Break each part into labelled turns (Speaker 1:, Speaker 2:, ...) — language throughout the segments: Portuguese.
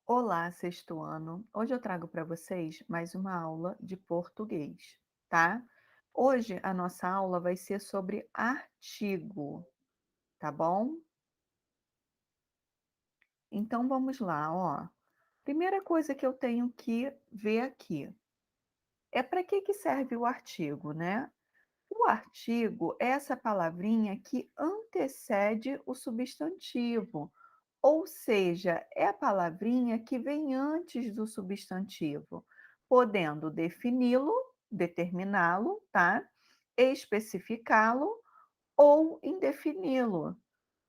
Speaker 1: Olá, sexto ano. Hoje eu trago para vocês mais uma aula de português, tá? Hoje a nossa aula vai ser sobre artigo, tá bom? Então vamos lá, ó. Primeira coisa que eu tenho que ver aqui é para que serve o artigo, né? O artigo é essa palavrinha que antecede o substantivo, ou seja, é a palavrinha que vem antes do substantivo, podendo defini-lo, determiná-lo, tá? Especificá-lo ou indefini-lo,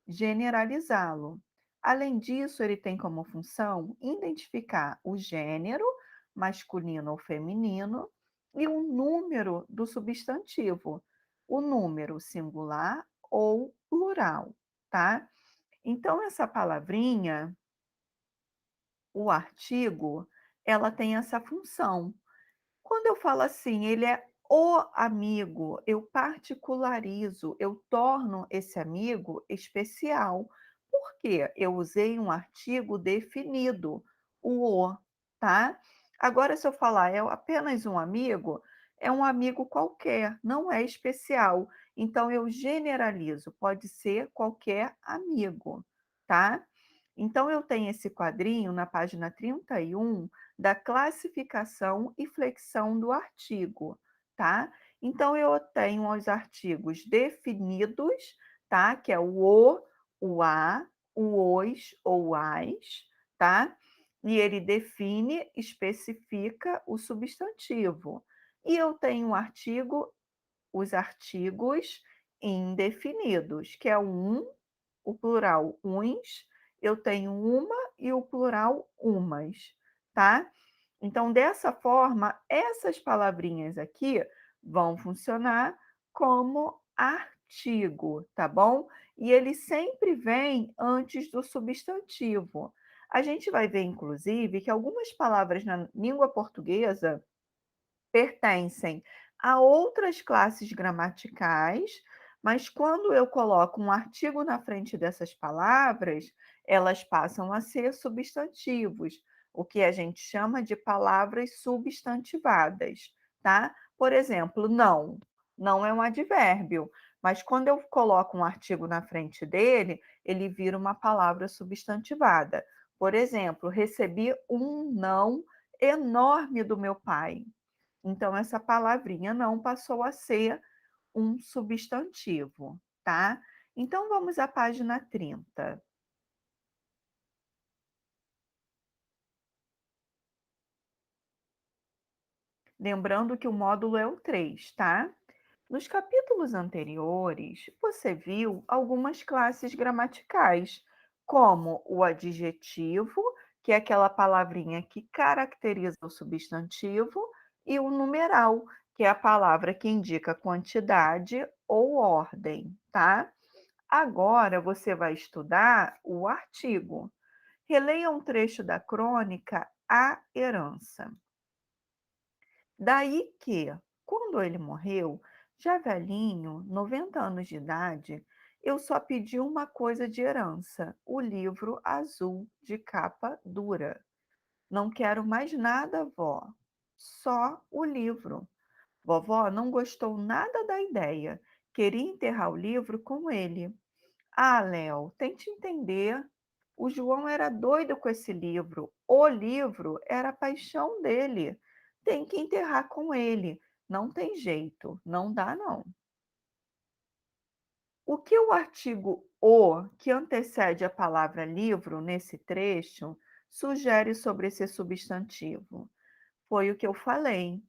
Speaker 1: generalizá-lo. Além disso, ele tem como função identificar o gênero, masculino ou feminino, e o número do substantivo, o número singular ou plural, tá? Então, essa palavrinha, o artigo, ela tem essa função. Quando eu falo assim, ele é o amigo, eu particularizo, eu torno esse amigo especial. Por quê? Eu usei um artigo definido, o, tá? Agora, se eu falar é apenas um amigo, é um amigo qualquer, não é especial. Então, eu generalizo, pode ser qualquer amigo, tá? Então, eu tenho esse quadrinho na página 31 da classificação e flexão do artigo, tá? Então, eu tenho os artigos definidos, tá? Que é o a, o os ou as, tá? E ele define, especifica o substantivo. E eu tenho os artigos indefinidos, que é o o plural uns, eu tenho uma e o plural umas, tá? Então, dessa forma, essas palavrinhas aqui vão funcionar como artigo, tá bom? E ele sempre vem antes do substantivo. A gente vai ver, inclusive, que algumas palavras na língua portuguesa pertencem a outras classes gramaticais, mas quando eu coloco um artigo na frente dessas palavras, elas passam a ser substantivos, o que a gente chama de palavras substantivadas, tá? Por exemplo, não. Não é um advérbio, mas quando eu coloco um artigo na frente dele, ele vira uma palavra substantivada. Por exemplo, recebi um não enorme do meu pai. Então, essa palavrinha não passou a ser um substantivo, tá? Então, vamos à página 30. Lembrando que o módulo é o 3, tá? Nos capítulos anteriores, você viu algumas classes gramaticais, como o adjetivo, que é aquela palavrinha que caracteriza o substantivo, e o numeral, que é a palavra que indica quantidade ou ordem, tá? Agora você vai estudar o artigo. Releia um trecho da crônica A Herança. Daí que, quando ele morreu, já velhinho, 90 anos de idade, eu só pedi uma coisa de herança: o livro azul de capa dura. Não quero mais nada, vó, só o livro. Vovó não gostou nada da ideia, queria enterrar o livro com ele. Ah, Léo, tente entender. O João era doido com esse livro. O livro era a paixão dele. Tem que enterrar com ele. Não tem jeito, não dá não. O que o artigo "o", que antecede a palavra livro nesse trecho, sugere sobre esse substantivo? Foi o que eu falei.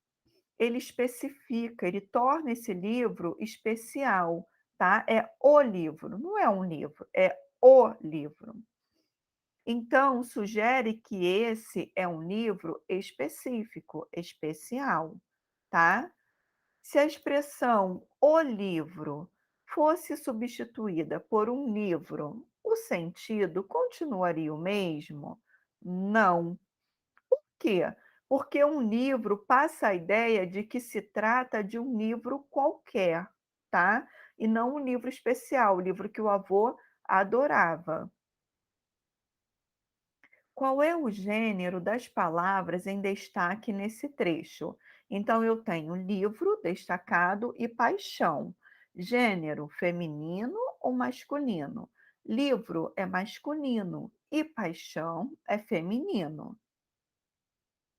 Speaker 1: Ele especifica, ele torna esse livro especial, tá? É o livro, não é um livro, é o livro. Então, sugere que esse é um livro específico, especial, tá? Se a expressão "o livro" fosse substituída por "um livro", o sentido continuaria o mesmo? Não. Por quê? Porque um livro passa a ideia de que se trata de um livro qualquer, tá? E não um livro especial, o livro que o avô adorava. Qual é o gênero das palavras em destaque nesse trecho? Então, eu tenho livro, destacado, e paixão. Gênero feminino ou masculino? Livro é masculino e paixão é feminino.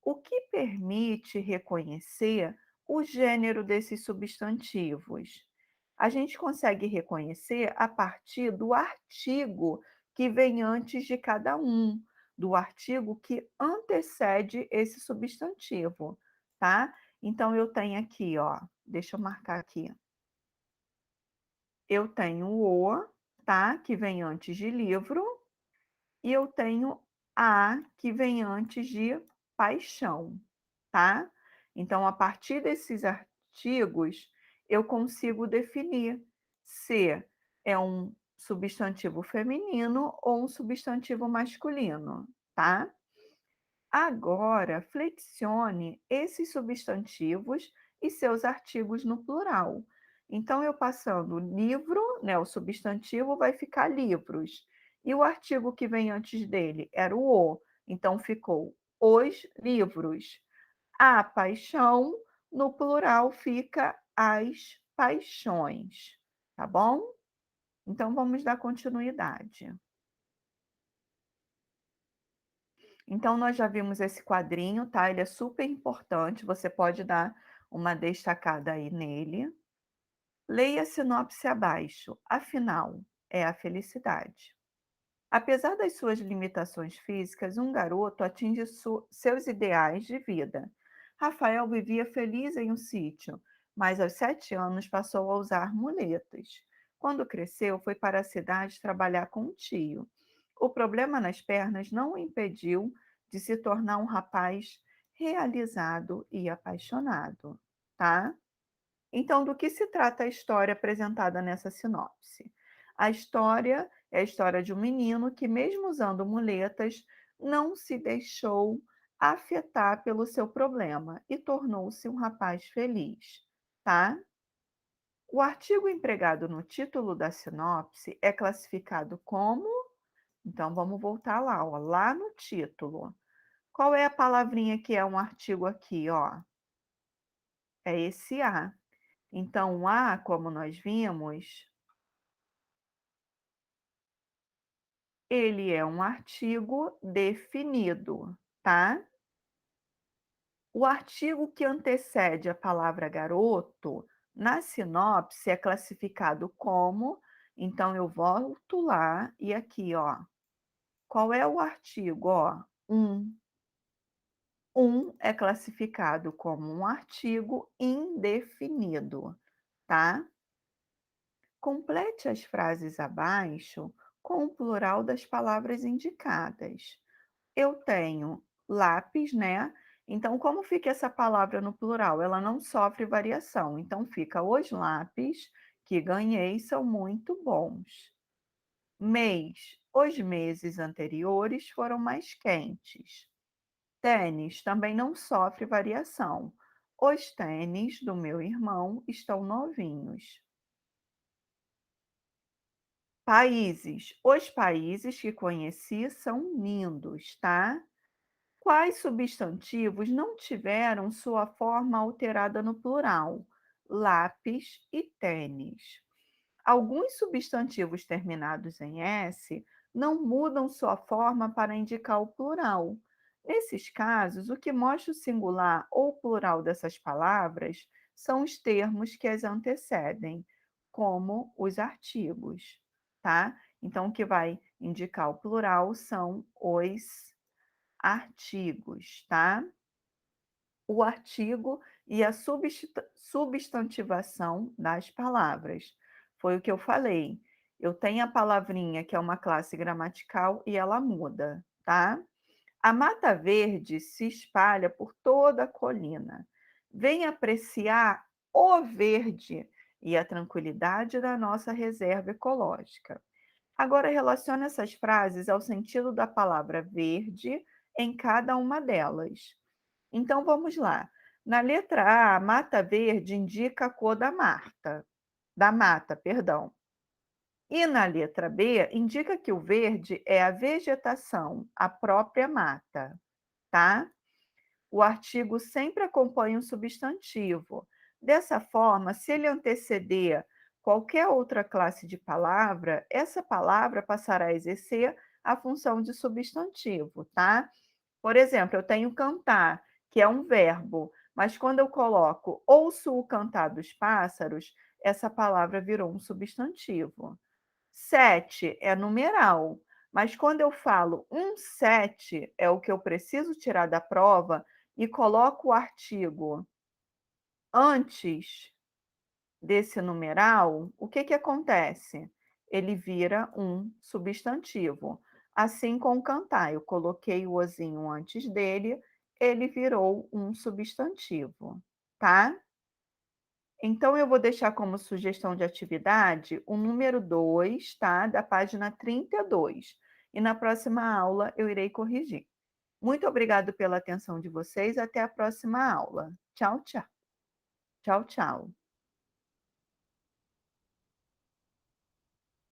Speaker 1: O que permite reconhecer o gênero desses substantivos? A gente consegue reconhecer a partir do artigo que vem antes de cada um, do artigo que antecede esse substantivo, tá? Então eu tenho aqui, ó, deixa eu marcar aqui. Eu tenho o, tá? Que vem antes de livro, e eu tenho a, que vem antes de paixão, tá? Então, a partir desses artigos, eu consigo definir se é um substantivo feminino ou um substantivo masculino, tá? Agora, flexione esses substantivos e seus artigos no plural. Então, eu passando livro, né, o substantivo vai ficar livros. E o artigo que vem antes dele era o, então ficou os livros. A paixão, no plural fica as paixões, tá bom? Então, vamos dar continuidade. Então, nós já vimos esse quadrinho, tá? Ele é super importante, você pode dar uma destacada aí nele. Leia a sinopse abaixo, afinal, é a felicidade. Apesar das suas limitações físicas, um garoto atinge seus ideais de vida. Rafael vivia feliz em um sítio, mas aos 7 anos passou a usar muletas. Quando cresceu, foi para a cidade trabalhar com um tio. O problema nas pernas não o impediu de se tornar um rapaz realizado e apaixonado, tá? Então, do que se trata a história apresentada nessa sinopse? A história é a história de um menino que, mesmo usando muletas, não se deixou afetar pelo seu problema e tornou-se um rapaz feliz, tá? O artigo empregado no título da sinopse é classificado como. Então, vamos voltar lá, ó, lá no título. Qual é a palavrinha que é um artigo aqui, ó? É esse a. Então, o a, como nós vimos, ele é um artigo definido, tá? O artigo que antecede a palavra garoto, na sinopse, é classificado como. Então, eu volto lá e aqui, ó. Qual é o artigo? Ó, um. Um é classificado como um artigo indefinido, tá? Complete as frases abaixo com o plural das palavras indicadas. Eu tenho lápis, né? Então, como fica essa palavra no plural? Ela não sofre variação. Então, fica os lápis que ganhei são muito bons. Mês, os meses anteriores foram mais quentes. Tênis também não sofre variação. Os tênis do meu irmão estão novinhos. Países. Os países que conheci são lindos, tá? Quais substantivos não tiveram sua forma alterada no plural? Lápis e tênis. Alguns substantivos terminados em S não mudam sua forma para indicar o plural. Nesses casos, o que mostra o singular ou plural dessas palavras são os termos que as antecedem, como os artigos, tá? Então, o que vai indicar o plural são os artigos, tá? O artigo e a substantivação das palavras. Foi o que eu falei. Eu tenho a palavrinha que é uma classe gramatical e ela muda, tá? A mata verde se espalha por toda a colina. Vem apreciar o verde e a tranquilidade da nossa reserva ecológica. Agora, relacione essas frases ao sentido da palavra verde em cada uma delas. Então vamos lá. Na letra A, a mata verde indica a cor da mata, perdão. E na letra B, indica que o verde é a vegetação, a própria mata, tá? O artigo sempre acompanha um substantivo. Dessa forma, se ele anteceder qualquer outra classe de palavra, essa palavra passará a exercer a função de substantivo, tá? Por exemplo, eu tenho cantar, que é um verbo, mas quando eu coloco ouço o cantar dos pássaros, essa palavra virou um substantivo. 7 é numeral, mas quando eu falo um 7 é o que eu preciso tirar da prova e coloco o artigo antes desse numeral, o que que acontece? Ele vira um substantivo. Assim com cantar, eu coloquei o ozinho antes dele, ele virou um substantivo, tá? Então eu vou deixar como sugestão de atividade o número 2, tá, da página 32. E na próxima aula eu irei corrigir. Muito obrigado pela atenção de vocês, até a próxima aula. Tchau, tchau. Tchau, tchau.